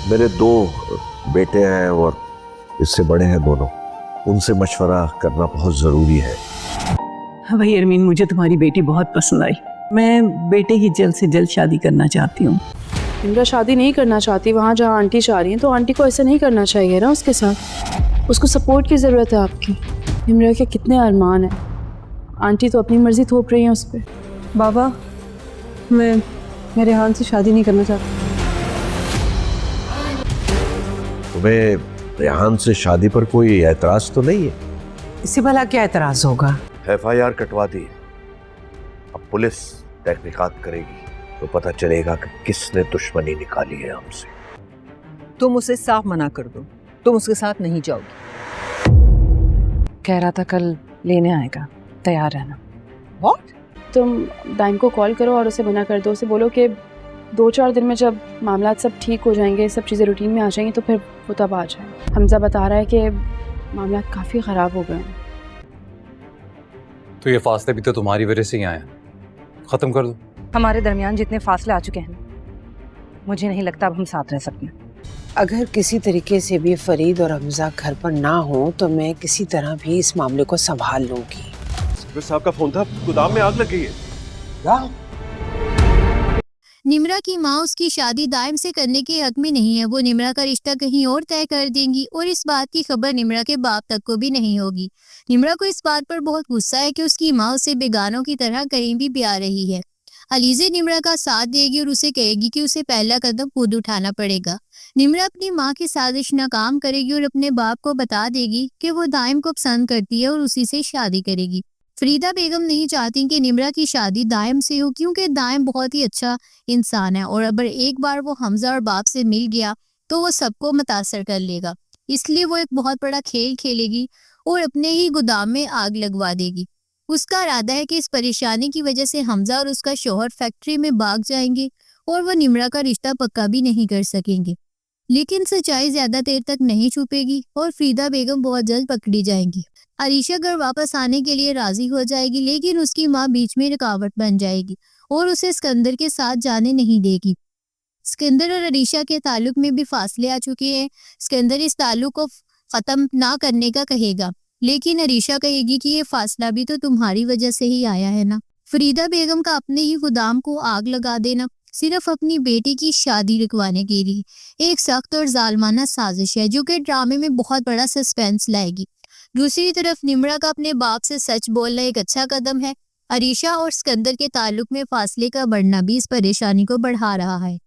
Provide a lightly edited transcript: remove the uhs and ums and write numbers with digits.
मेरे 2 बेटे हैं और इससे बड़े हैं दोनों, उनसे मशवरा करना बहुत ज़रूरी है। भाई अरमीन, मुझे तुम्हारी बेटी बहुत पसंद आई। मैं बेटे की जल्द से जल्द शादी करना चाहती हूँ। निम्रा शादी नहीं करना चाहती वहाँ जहाँ आंटी चाह रही हैं, तो आंटी को ऐसा नहीं करना चाहिए ना उसके साथ। उसको सपोर्ट की ज़रूरत है आपकी। निम्रा के कितने अरमान हैं, आंटी तो अपनी मर्जी थोप रही हैं उस पर। बाबा, मैं रेहान से शादी नहीं करना चाहती। तुम्हें रेहान से शादी पर कोई एतराज़ तो नहीं है? इसे भला क्या एतराज़ होगा? FIR कटवा दी, अब पुलिस तहकीकात करेगी तो पता चलेगा कि किसने दुश्मनी निकाली है हमसे। तुम उसे साफ मना कर दो, तुम उसके साथ नहीं जाओगी। कह रहा था कल लेने आएगा, तैयार रहना। What? तुम बैंक को कॉल करो और उसे मना कर दो। उसे बोलो कि 2-4 दिन में जब मामला सब ठीक हो जाएंगे, सब चीज़ें रूटीन में आ जाएंगी, तो फिर वो तब आ जाए। हमजा बता रहा है कि मामला काफ़ी ख़राब हो गए हैं। तो ये फासले भी तो तुम्हारी वजह से ही आए हैं, ख़त्म कर दो। हमारे दरमियान जितने फासले आ चुके हैं, मुझे नहीं लगता अब हम साथ रह सकते। अगर किसी तरीके से भी फरीद और हमजा घर पर ना हो तो मैं किसी तरह भी इस मामले को संभाल लूंगी। साहब का फोन था, गोदाम में आग लग गई है। क्या? निम्रा की माँ उसकी शादी दाइम से करने के हक में नहीं है। वो निम्रा का रिश्ता कहीं और तय कर देंगी और इस बात की खबर निम्रा के बाप तक को भी नहीं होगी। निम्रा को इस बात पर बहुत गुस्सा है कि उसकी माँ उसे बेगानों की तरह कहीं भी प्यार रही है। अलीज़े निम्रा का साथ देगी और उसे कहेगी कि उसे पहला कदम खुद उठाना पड़ेगा। निम्रा अपनी माँ की साजिश नाकाम करेगी और अपने बाप को बता देगी कि वो दाइम को पसंद करती है और उसी से शादी करेगी। फरीदा बेगम नहीं चाहती कि निम्रा की शादी दाइम से हो, क्योंकि दाइम बहुत ही अच्छा इंसान है और अगर एक बार वो हमजा और बाप से मिल गया तो वो सबको मुतासर कर लेगा। इसलिए वो एक बहुत बड़ा खेल खेलेगी और अपने ही गोदाम में आग लगवा देगी। उसका इरादा है कि इस परेशानी की वजह से हमजा और उसका शौहर फैक्ट्री में भाग जाएंगे और वो निम्रा का रिश्ता पक्का भी नहीं कर सकेंगे। लेकिन सच्चाई ज्यादा देर तक नहीं छुपेगी और फरीदा बेगम बहुत जल्द पकड़ी जाएंगी। अरीशा घर वापस आने के लिए राजी हो जाएगी, लेकिन उसकी माँ बीच में रुकावट बन जाएगी और उसे सिकंदर के साथ जाने नहीं देगी। सिकंदर और अरीशा के ताल्लुक में भी फासले आ चुके हैं। सिकंदर इस ताल्लुक को खत्म ना करने का कहेगा, लेकिन अरीशा कहेगी कि ये फासला भी तो तुम्हारी वजह से ही आया है ना। फरीदा बेगम का अपने ही गोदाम को आग लगा देना सिर्फ अपनी बेटी की शादी रुकवाने के लिए एक सख्त और जालमाना साजिश है, जो कि ड्रामे में बहुत बड़ा सस्पेंस लाएगी। दूसरी तरफ निम्रा का अपने बाप से सच बोलना एक अच्छा कदम है। अरीशा और सिकंदर के ताल्लुक में फासले का बढ़ना भी इस परेशानी को बढ़ा रहा है।